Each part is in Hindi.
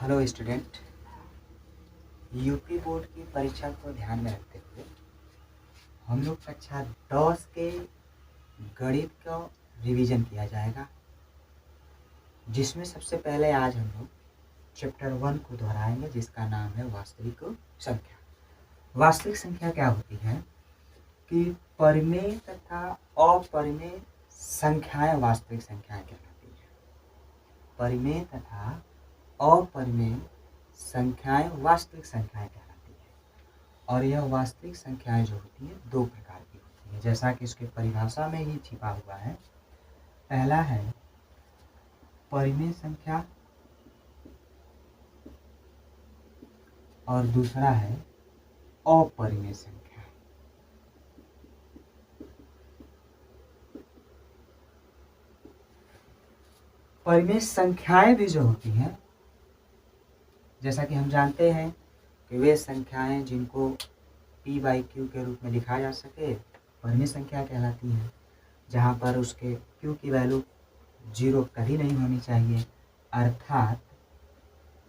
Hello student. यूपी बोर्ड की परीक्षा को ध्यान में रखते हुए हम लोग कक्षा 10 के गणित का रिवीजन किया जाएगा, जिसमें सबसे पहले आज हम लोग चैप्टर 1 को दोहराएंगे, जिसका नाम है वास्तविक संख्या। वास्तविक संख्या क्या होती है कि परिमेय तथा अपरिमेय संख्याएं वास्तविक संख्याएं कहलाती है। परिमेय तथा अपरिमेय संख्याएं वास्तविक संख्याएं कहलाती है। और यह वास्तविक संख्याएं जो होती है दो प्रकार की होती है, जैसा कि इसके परिभाषा में ही छिपा हुआ है। पहला है परिमेय संख्या और दूसरा है अपरिमेय संख्या। परिमेय संख्याएं भी जो होती हैं, जैसा कि हम जानते हैं कि वे संख्याएं जिनको p/q के रूप में लिखा जा सके परिमेय संख्या कहलाती है, जहाँ पर उसके q की वैल्यू 0 कभी नहीं होनी चाहिए, अर्थात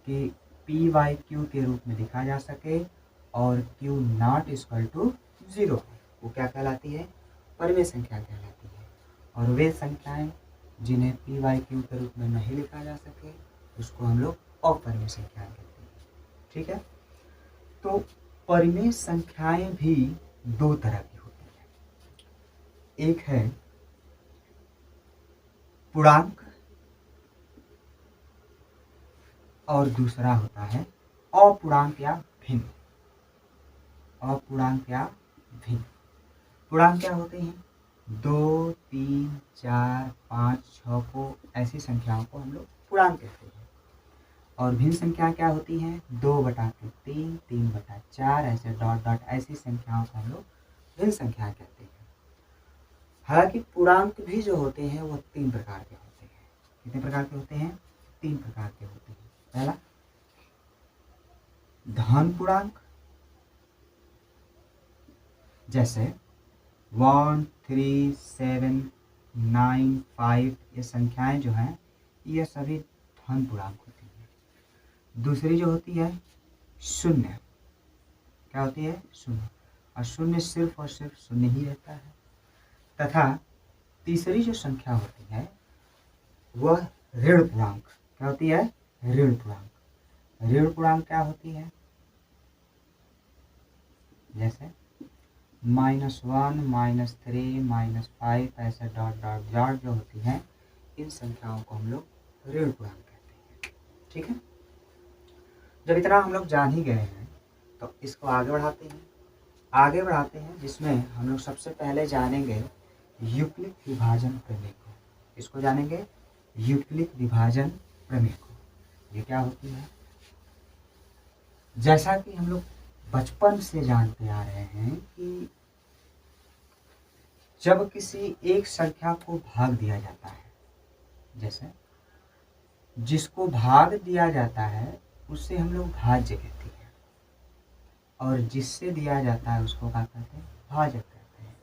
कि p/q के रूप में लिखा जा सके और q नॉट इक्वल टू 0, वो क्या कहलाती है? परिमेय संख्या कहलाती है। और वे संख्याएं जिन्हें p/q के रूप में नहीं लिखा जा सके उसको हम लोग अपरिमेय संख्याएं कहते हैं। ठीक है, तो परिमेय संख्याएं भी दो तरह की होती है। एक है पूर्णांक और दूसरा होता है अपूर्णांक या भिन्न। अपूर्णांक या भिन्न। पूर्णांक क्या होते हैं? 2, 3, 4, 5, 6 को ऐसी संख्याओं को हम लोग पूर्णांक कहते हैं। और भिन्न संख्या क्या होती है? 2/3, 3/4, ऐसे डॉट डॉट ऐसी संख्याओं को हम लोग भिन्न संख्या कहते हैं। हालांकि पूर्णांक भी जो होते हैं वो 3 प्रकार के होते हैं। कितने प्रकार के होते हैं? 3 प्रकार के होते हैं। पहला धन पूर्णांक, जैसे 1, 3, 7, 9, 5 ये संख्याएं जो हैं ये सभी धन पूर्णांक होती हैं। दूसरी जो होती है शून्य, क्या होती है? शून्य, और शून्य सिर्फ और सिर्फ शून्य ही रहता है। तथा तीसरी जो संख्या होती है वह ऋण पूर्णांक। क्या होती है? ऋण पूर्णांक। ऋण पूर्णांक क्या होती है? जैसे -1, -3, -5 ऐसे डॉट डॉट डॉट जो होती हैं, इन संख्याओं को हम लोग ऋण पूर्णांक कहते हैं। ठीक है, जब इतना हम लोग जान ही गए हैं तो इसको आगे बढ़ाते हैं जिसमें हम लोग सबसे पहले जानेंगे यूक्लिड विभाजन प्रमेय को। इसको जानेंगे यूक्लिड विभाजन प्रमेय को। ये क्या होती है? जैसा कि हम लोग बचपन से जानते आ रहे हैं कि जब किसी एक संख्या को भाग दिया जाता है, जैसे जिसको भाग दिया जाता है उससे हम लोग भाज्य कहते हैं, और जिससे दिया जाता है उसको क्या कहते हैं? भाजक कहते हैं।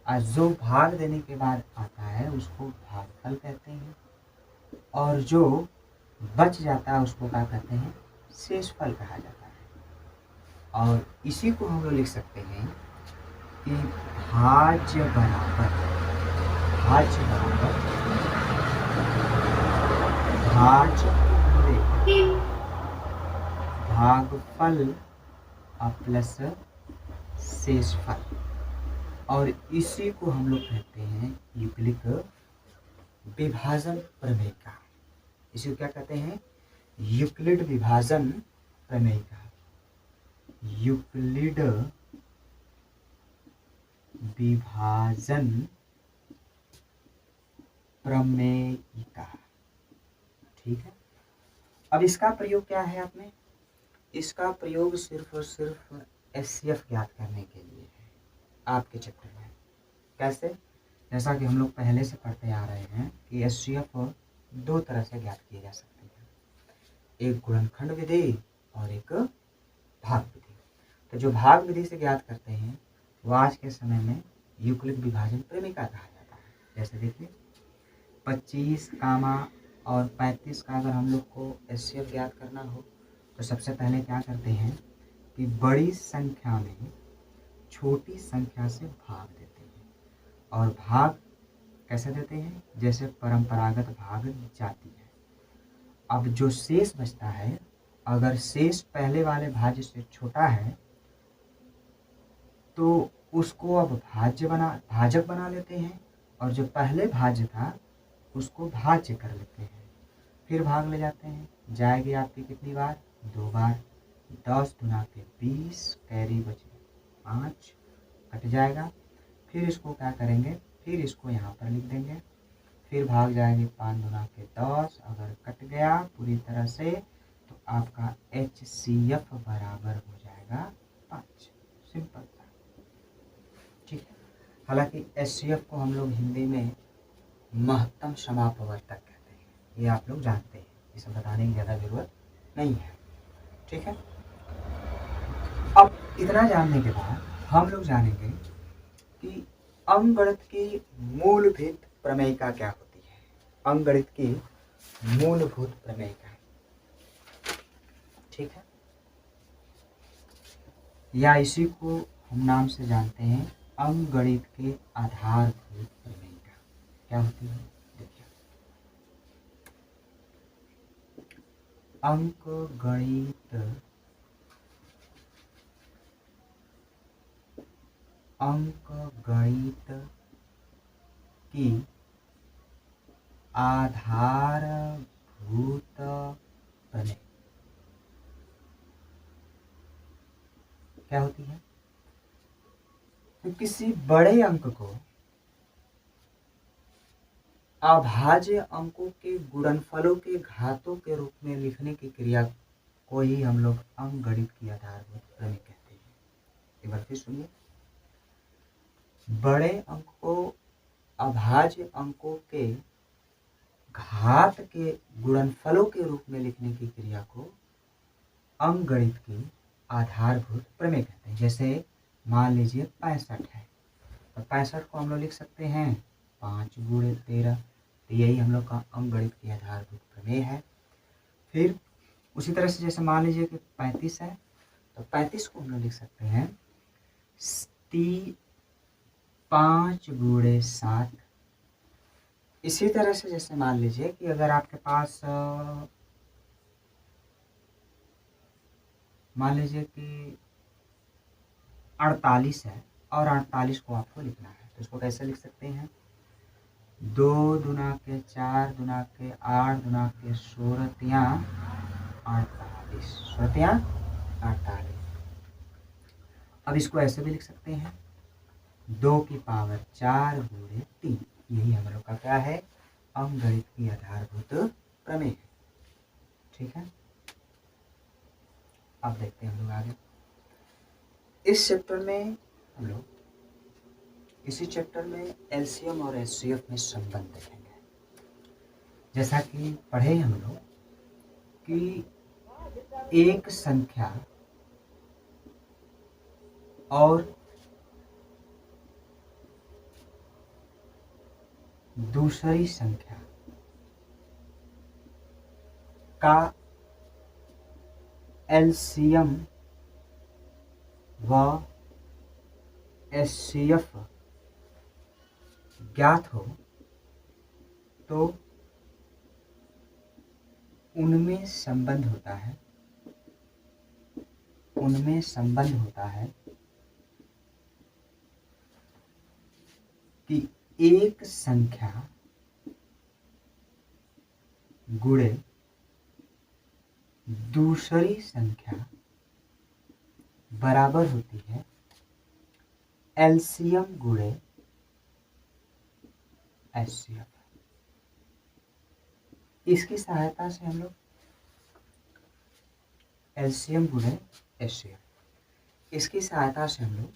और जो भाग देने के बाद आता है उसको भागफल कहते हैं, और जो बच जाता है उसको क्या कहते हैं? शेषफल कहा जाता है। और इसी को हम लोग लिख सकते हैं कि भाज्य बराबर भाज्य भागफल प्लस शेषफल, और इसी को हम लोग कहते हैं यूक्लिड विभाजन प्रमेय का। इसी को क्या कहते हैं? यूक्लिड विभाजन प्रमेय का। यूक्लिड विभाजन प्रमेय का। ठीक है, अब इसका प्रयोग क्या है आप में? इसका प्रयोग सिर्फ और सिर्फ HCF ज्ञात करने के लिए है आपके चैप्टर में। कैसे? जैसा कि हम लोग पहले से पढ़ते आ रहे हैं कि HCF दो तरह से ज्ञात किए जा सकते हैं, एक गुणनखंड विधि और एक भाग विधि। तो जो भाग विधि से ज्ञात करते हैं वो आज के समय में यूक्लिड विभाजन प्रमेय का कहा जाता है। जैसे देखिए 25, और 35 का अगर हम लोग को एचसीएफ ज्ञात करना हो तो सबसे पहले क्या करते हैं कि बड़ी संख्या में छोटी संख्या से भाग देते हैं। और भाग कैसे देते हैं? जैसे परंपरागत भाग जाती है। अब जो शेष बचता है, अगर शेष पहले वाले भाज्य से छोटा है तो उसको अब भाजक बना लेते हैं, और जो पहले भाज्य था उसको भाज्य कर लेते हैं। फिर भाग ले जाते हैं, जाएगी आपकी कितनी बार? 2 बार। 10 दुना के 20, कैरी बचे 5, कट जाएगा। फिर इसको क्या करेंगे? फिर इसको यहाँ पर लिख देंगे। फिर भाग जाएंगे 5 दुना के 10, अगर कट गया पूरी तरह से तो आपका HCF बराबर हो जाएगा 5। सिंपल था, ठीक है। हालांकि HCF को हम लोग हिंदी में महत्तम समापवर्तक कहते हैं, ये आप लोग जानते हैं, इसे बताने की ज़्यादा ज़रूरत नहीं है, ठीक है। अब इतना जानने के बाद हम लोग जानेंगे कि अंकगणित की मूलभूत प्रमेयिका क्या होती है। अंकगणित की मूलभूत प्रमेयिका, ठीक है, या इसी को हम नाम से जानते हैं अंकगणित के आधारभूत प्रमेयिका। क्या होती है? देखिए, अंकगणित की आधारभूत प्रमेय क्या होती है? तो किसी बड़े अंक को अभाज्य अंकों के गुणनफलों के घातों के रूप में लिखने की क्रिया को ही हम लोग अंकगणित की आधारभूत प्रमेय कहते हैं। एक बार फिर सुनिए, बड़े अंक को अभाज्य अंकों के घात के गुणनफलों के रूप में लिखने की क्रिया को अंकगणित की आधारभूत प्रमेय कहते हैं। जैसे मान लीजिए 65 है, तो 65 को हम लोग लिख सकते हैं 5 गुणे 13, तो यही हम लोग का अंकगणित की आधारभूत प्रमेय है। फिर उसी तरह से जैसे मान लीजिए कि 35 है, तो 35 को हम लोग लिख सकते हैं 5 गुणे 7। इसी तरह से जैसे मान लीजिए कि अगर आपके पास मान लीजिए कि 48 है और 48 को आपको लिखना है, तो इसको कैसे लिख सकते हैं? 2 दुना के 4 दुना के 8 दुना के 16 तिया 48, 16 तिया 48। अब इसको ऐसे भी लिख सकते हैं 2 की पावर 4 गुणे 3। यही हम लोग का क्या है? अंकगणित की आधारभूत प्रमेय है, ठीक है। अब देखते हैं हम लोग आगे। इस चैप्टर में हम लोग इसी चैप्टर में एलसीएम और एचसीएफ में संबंध देखेंगे। जैसा कि पढ़े हम लोग कि एक संख्या और दूसरी संख्या का एलसीएम व एचसीएफ ज्ञात हो तो उनमें संबंध होता है कि एक संख्या गुणे दूसरी संख्या बराबर होती है एलसीएम गुणे एचसीएफ। इसकी सहायता से हम लोग एलसीएम गुणे एचसीएफ, इसकी सहायता से हम लोग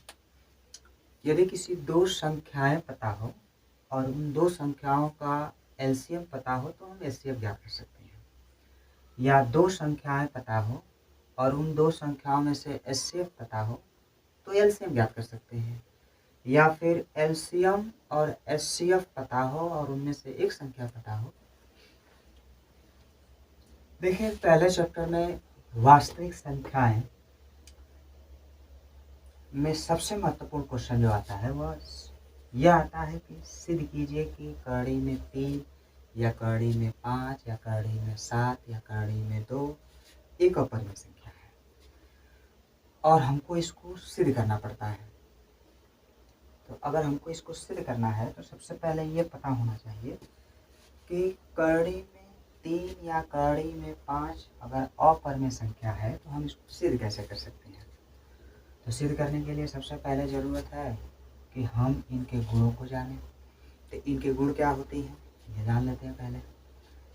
यदि किसी दो संख्याएं पता हो और उन दो संख्याओं का एलसीएम पता हो तो हम एचसीएफ ज्ञात कर सकते हैं, या दो संख्याएं पता हो और उन दो संख्याओं में से एचसीएफ पता हो तो एलसीएम ज्ञात कर सकते हैं, या फिर एलसीएम और एचसीएफ पता हो और उनमें से एक संख्या पता हो देखिए पहले चैप्टर में वास्तविक संख्याएं में सबसे महत्वपूर्ण क्वेश्चन जो आता है वह यह आता है कि सिद्ध कीजिए कि कड़ी में 3 या कड़ी में 5 या कड़ी में 7 या कड़ी में 2 एक अपरिमेय संख्या है और हमको इसको सिद्ध करना पड़ता है। तो अगर हमको इसको सिद्ध करना है तो सबसे पहले ये पता होना चाहिए कि कड़ी में 3 या कड़ी में 5 अगर अपरिमेय संख्या है तो हम इसको सिद्ध कैसे कर सकते हैं। तो सिद्ध करने के लिए सबसे पहले ज़रूरत है कि हम इनके गुणों को जानें। तो इनके गुण क्या होते हैं ये जान लेते हैं। पहले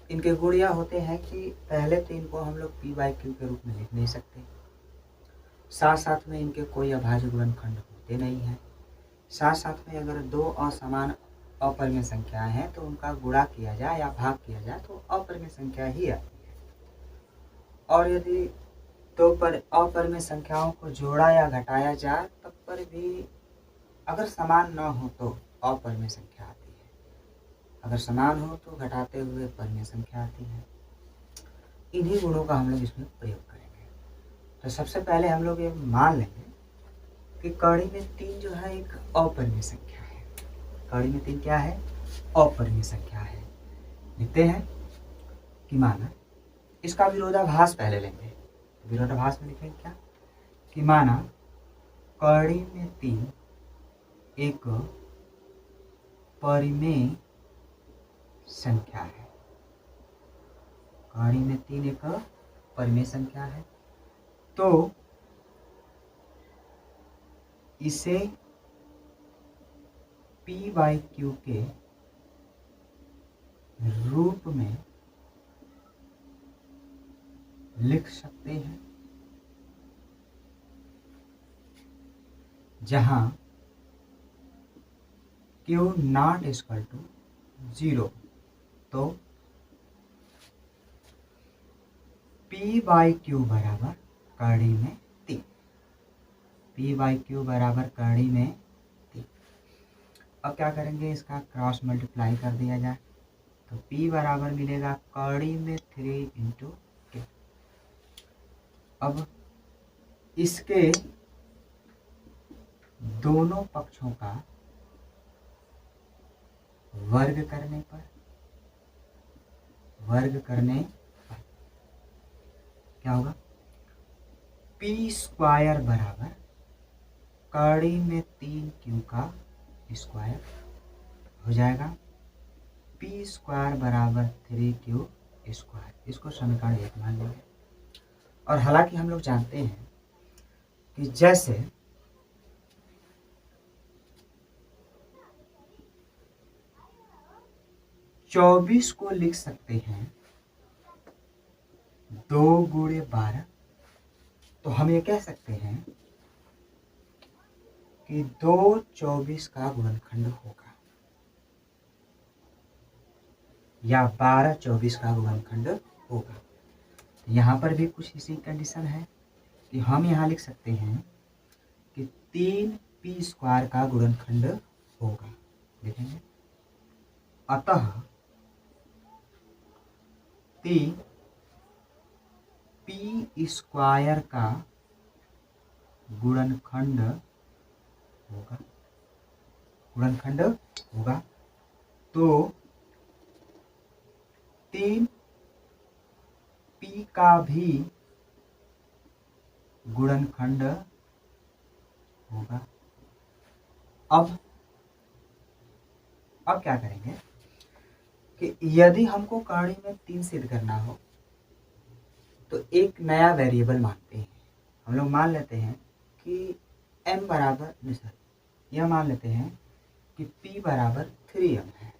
इनके गुण यह होते हैं कि पहले तो इनको हम लोग p/q के रूप में लिख नहीं सकते, साथ साथ में इनके कोई अभाज्य गुणनखंड होते नहीं हैं, साथ साथ में अगर दो असमान अपरिमेय संख्याएं हैं तो उनका गुणा किया जाए या भाग किया जाए तो अपरिमेय संख्या ही आती है। और यदि दो अपरिमेय संख्याओं को जोड़ा या घटाया जाए तब पर भी अगर समान न हो तो अपरिमेय संख्या आती है, अगर समान हो तो घटाते हुए परिमेय संख्या आती है। इन्हीं गुणों का हम लोग इसमें प्रयोग करेंगे। तो सबसे पहले हम लोग ये मान लेंगे कि कड़ी में 3 जो है एक अपरिमेय संख्या है। कड़ी में 3 क्या है? अपरिमेय संख्या है। लिखते हैं कि माना इसका विरोधाभास पहले लेंगे। विरोधाभास में लिखेंगे क्या कि माना कड़ी में 3 एक परिमेय संख्या है। कड़ी में 3 एक परिमेय संख्या है तो इसे p/q के रूप में लिख सकते हैं, जहां q नॉट इक्वल टू 0। तो p/q बराबर कड़ी में 3, p/q बराबर कड़ी में 3। अब क्या करेंगे, इसका क्रॉस मल्टीप्लाई कर दिया जाए तो p बराबर मिलेगा कड़ी में 3 × q। अब इसके दोनों पक्षों का वर्ग करने पर क्या होगा, p² बराबर कड़ी में 3q का स्क्वायर हो जाएगा। p² बराबर 3q²। इसको समीकरण 1 मान लेंगे। और हालांकि हम लोग जानते हैं कि जैसे चौबीस को लिख सकते हैं 2 × 12, तो हम ये कह सकते हैं कि 2 24 का गुणनखंड होगा या 12 24 का गुणनखंड होगा। तो यहाँ पर भी कुछ इसी कंडीशन है कि हम यहाँ लिख सकते हैं कि 3p² का गुणनखंड होगा। देखेंगे अतः 3p² का गुणनखंड होगा। तो 3p का भी गुणनखंड होगा। अब क्या करेंगे कि यदि हमको कड़ी में 3 सिद्ध करना हो तो एक नया वेरिएबल मानते हैं। हम लोग मान लेते हैं कि m बराबर यह मान लेते हैं कि p बराबर 3m है।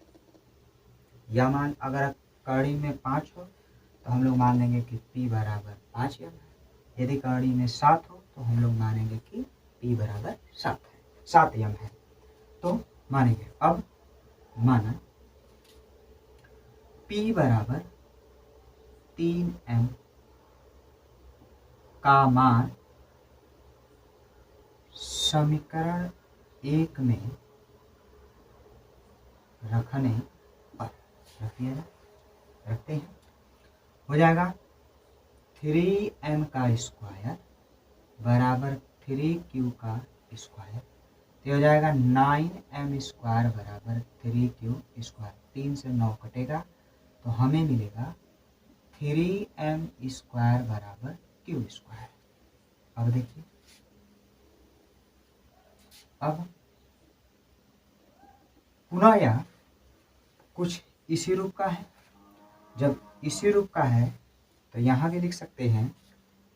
या मान अगर कड़ी में 5 हो तो हम लोग मान लेंगे कि p बराबर 5m है। यदि कड़ी में 7 हो तो हम लोग मानेंगे कि p बराबर 7m है। तो मानेंगे। अब माना p बराबर 3m का मान समीकरण 1 में रखने पर रखते हैं, हो जाएगा 3m का स्क्वायर बराबर 3q का स्क्वायर, तो हो जाएगा 9m स्क्वायर बराबर 3q स्क्वायर। 3 से 9 कटेगा तो हमें मिलेगा 3m स्क्वायर बराबर q स्क्वायर। अब देखिए, अब पुनः यह कुछ इसी रूप का है। जब इसी रूप का है तो यहाँ भी लिख सकते हैं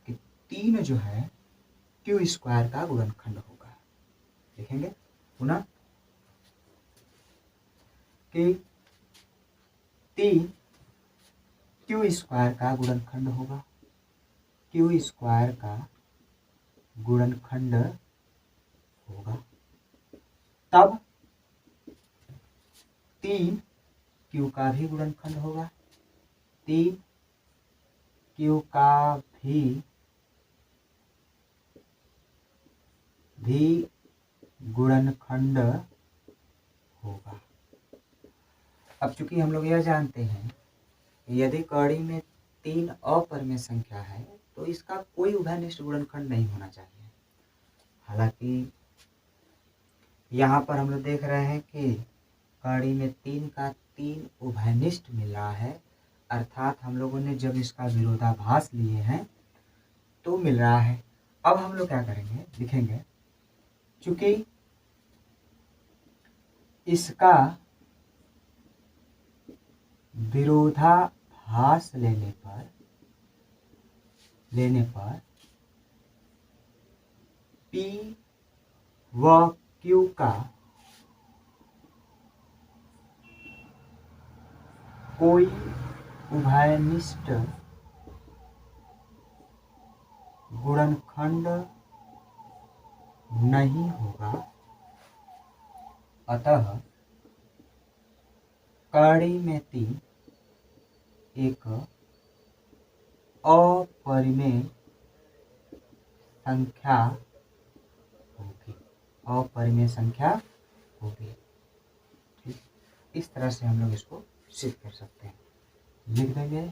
कि 3 जो है q स्क्वायर का गुणनखंड होगा। लिखेंगे पुनः कि 3 q स्क्वायर का गुणनखंड होगा, q स्क्वायर का गुणनखंड होगा। तब 3 q का भी गुणनखंड होगा, 3 q का भी गुणनखंड होगा। अब चूंकि हम लोग यह जानते हैं कि यदि कड़ी में 3 अपरिमेय संख्या है तो इसका कोई उभयनिष्ठ गुणनखंड नहीं होना चाहिए। हालांकि यहाँ पर हम लोग देख रहे हैं कि कड़ी में 3 का 3 उभयनिष्ठ मिल रहा है, अर्थात हम लोगों ने जब इसका विरोधाभास लिए हैं तो मिल रहा है। अब हम लोग क्या करेंगे, लिखेंगे चूंकि इसका विरोधाभास लेने पर P व Q का कोई उभयनिष्ठ गुणनखंड नहीं होगा, अतः कड़ी में 3 एक अपरिमेय संख्या होगी, अपरिमेय संख्या होगी। ठीक, इस तरह से हम लोग इसको सिद्ध कर सकते हैं। लिख देंगे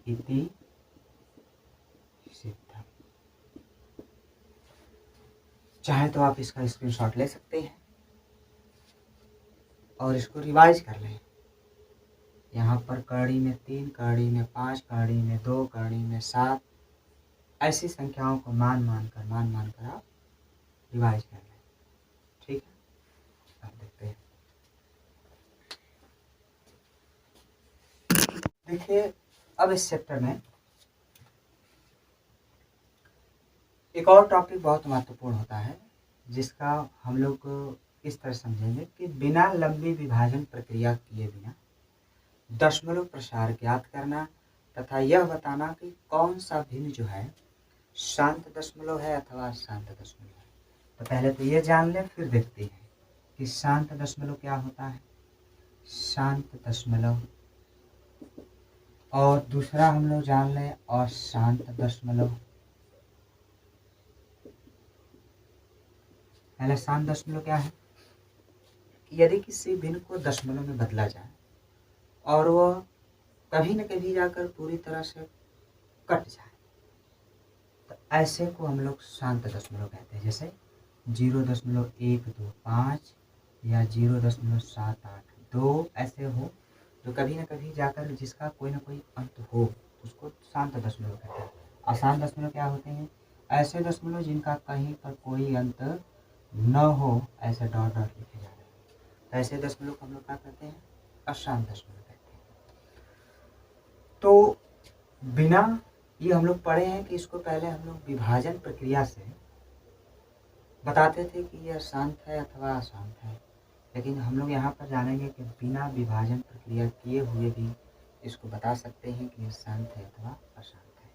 इति सिद्धम। चाहे तो आप इसका स्क्रीनशॉट ले सकते हैं और इसको रिवाइज कर लें। यहाँ पर कड़ी में 3, कड़ी में 5, कड़ी में 2, कड़ी में 7 ऐसी संख्याओं को मान मान कर आप रिवाइज कर लें। ठीक है, अब देखते हैं। देखिए, अब इस चैप्टर में एक और टॉपिक बहुत महत्वपूर्ण होता है, जिसका हम लोग इस तरह समझेंगे कि बिना लंबी विभाजन प्रक्रिया किए बिना दशमलव प्रसार ज्ञात करना तथा यह बताना कि कौन सा भिन्न जो है शांत दशमलव है अथवा अशांत दशमलव है। तो पहले तो ये जान लें, फिर देखते हैं कि शांत दशमलव क्या होता है। शांत दशमलव, और दूसरा हम लोग जान लें अशांत दशमलव। पहले शांत दशमलव क्या है कि यदि किसी भिन्न को दशमलव में बदला जाए और वह कभी न कभी जाकर पूरी तरह से कट जाए, तो ऐसे को हम लोग शांत दशमलव कहते हैं। जैसे 0.125 या 0.782 ऐसे हो जो कभी न कभी जाकर जिसका कोई न कोई अंत हो, उसको शांत दशमलव कहते हैं। अशांत दशमलव क्या होते हैं? ऐसे दशमलव जिनका कहीं पर कोई अंत न हो, ऐसे डॉट डॉट लिखे जा रहे हैं, तो ऐसे दशमलव को हम लोग क्या कहते हैं? अशांत दशमलव कहते हैं। तो बिना ये हम लोग पढ़े हैं कि इसको पहले हम लोग विभाजन प्रक्रिया से बताते थे कि यह शांत है अथवा अशांत है, लेकिन हम लोग यहाँ पर जानेंगे कि बिना विभाजन प्रक्रिया किए हुए भी इसको बता सकते हैं कि यह शांत है अथवा अशांत है।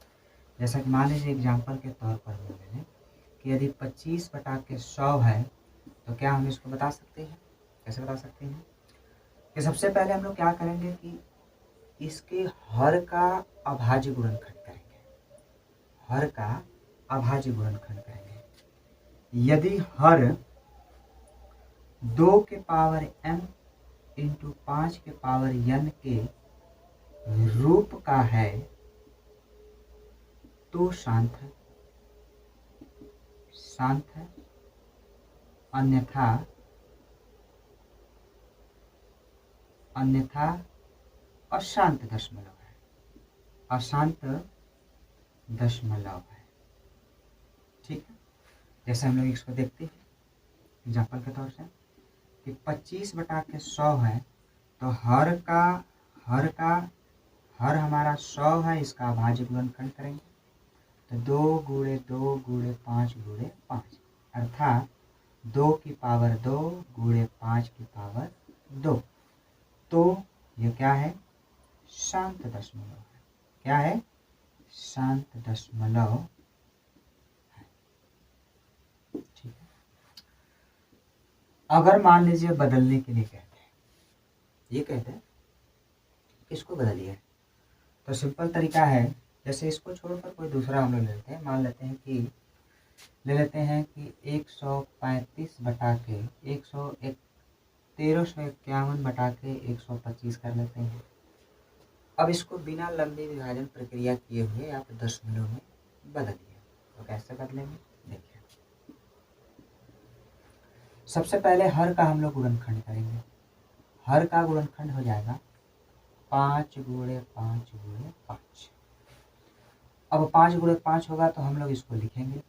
जैसा कि मान लीजिए एग्जाम्पल के तौर पर हम लोग लें कि यदि 25/100 है, तो क्या हम इसको बता सकते हैं? कैसे बता सकते हैं कि सबसे पहले हम लोग क्या करेंगे कि इसके हर का अभाज्य गुणनखंड करेंगे। हर का अभाज्य गुणनखंड करेंगे। यदि हर 2 के पावर m इंटू 5 के पावर n के रूप का है, तो शांत है, शांत है, अन्यथा अन्यथा अशांत दशमलव है, अशांत दशमलव है। ठीक है, जैसे हम लोग इसको देखते हैं एग्जाम्पल के तौर से कि 25/100 है, तो हर हमारा 100 है, इसका अभाज्य गुणनखंड करेंगे तो 2 गुणे 2 गुणे 5 गुणे 5, अर्थात 2 की पावर 2 गुणे 5 की पावर 2। तो ये क्या है? शांत दशमलव है। क्या है? शांत दशमलव है। ठीक है, अगर मान लीजिए बदलने के लिए कहते हैं, ये कहते हैं इसको बदलिए, तो सिंपल तरीका है, जैसे इसको छोड़कर कोई दूसरा हम लोग ले लेते हैं, मान लेते हैं कि 135 बटा के 1351 बटा के 125 कर लेते हैं। अब इसको बिना लंबी विभाजन प्रक्रिया किए हुए आप दशमलव में बदलिए, तो कैसे बदलेंगे देखिए। सबसे पहले हर का हम लोग गुणनखंड करेंगे, हर का गुणनखंड हो जाएगा 5 गुणे 5 गुणे 5। अब 5 गुणे 5 होगा तो हम लोग इसको लिखेंगे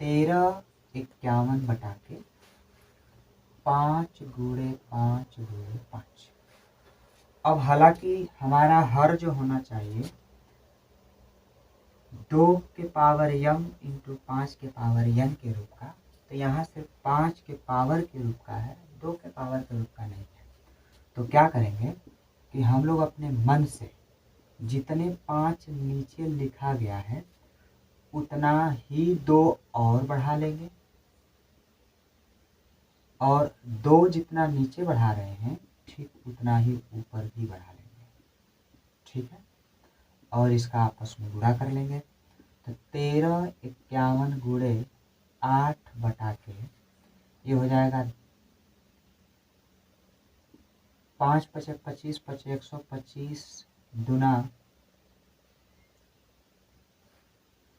1351 बटा के 5 गुणे 5 गुणे 5। अब हालांकि हमारा हर जो होना चाहिए 2 के पावर m इंटू 5 के पावर n के रूप का, तो यहाँ सिर्फ 5 के पावर के रूप का है, 2 के पावर के रूप का नहीं है। तो क्या करेंगे कि हम लोग अपने मन से जितने 5 नीचे लिखा गया है उतना ही 2 और बढ़ा लेंगे, और 2 जितना नीचे बढ़ा रहे हैं ठीक उतना ही ऊपर भी बढ़ा लेंगे। ठीक है, और इसका आपस में गुणा कर लेंगे, तो 1351 गुणे 8 बटा के ये हो जाएगा 5 × 25 = 125 दुना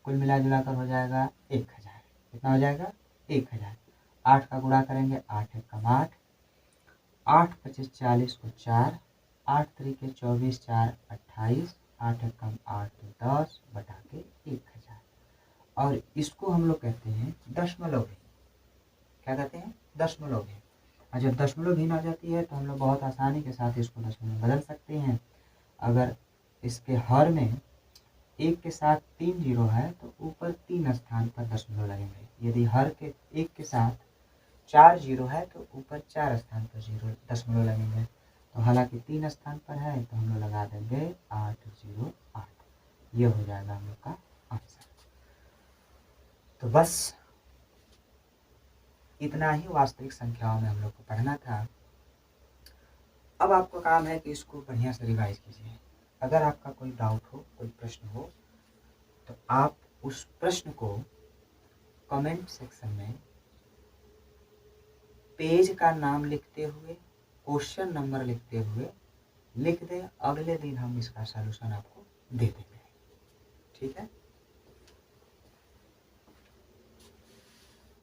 कुल मिला जुला कर हो जाएगा 1000। कितना हो जाएगा? 1000। 8 का गुणा करेंगे, 8 × 1 = 8, 8 × 25 = 40 को 4, 8 × 3 = 24, 4 = 28, 8 × 1 = 8 तो 10 बटा के 1000। और इसको हम लोग कहते हैं दशमलव भिन्न। क्या कहते हैं? दशमलव भिन्न। और जब दशमलव भिन्न आ जाती है तो हम लोग बहुत आसानी के साथ इसको दशमलव में बदल सकते हैं। अगर इसके हर में 1 के साथ 3 जीरो है तो ऊपर 3 स्थान पर दशमलव लगेंगे। यदि हर के 1 के साथ 4 जीरो है तो ऊपर 4 स्थान पर दशमलव लगेंगे। तो हालांकि 3 स्थान पर है तो हम लोग लगा देंगे 808। ये हो जाएगा हम लोग का आंसर। तो बस इतना ही वास्तविक संख्याओं में हम लोग को पढ़ना था। अब आपका काम है कि इसको बढ़िया से रिवाइज कीजिए। अगर आपका कोई डाउट हो, कोई प्रश्न हो, तो आप उस प्रश्न को कमेंट सेक्शन में पेज का नाम लिखते हुए, क्वेश्चन नंबर लिखते हुए लिख दें। अगले दिन हम इसका सलूशन आपको दे देंगे। ठीक है।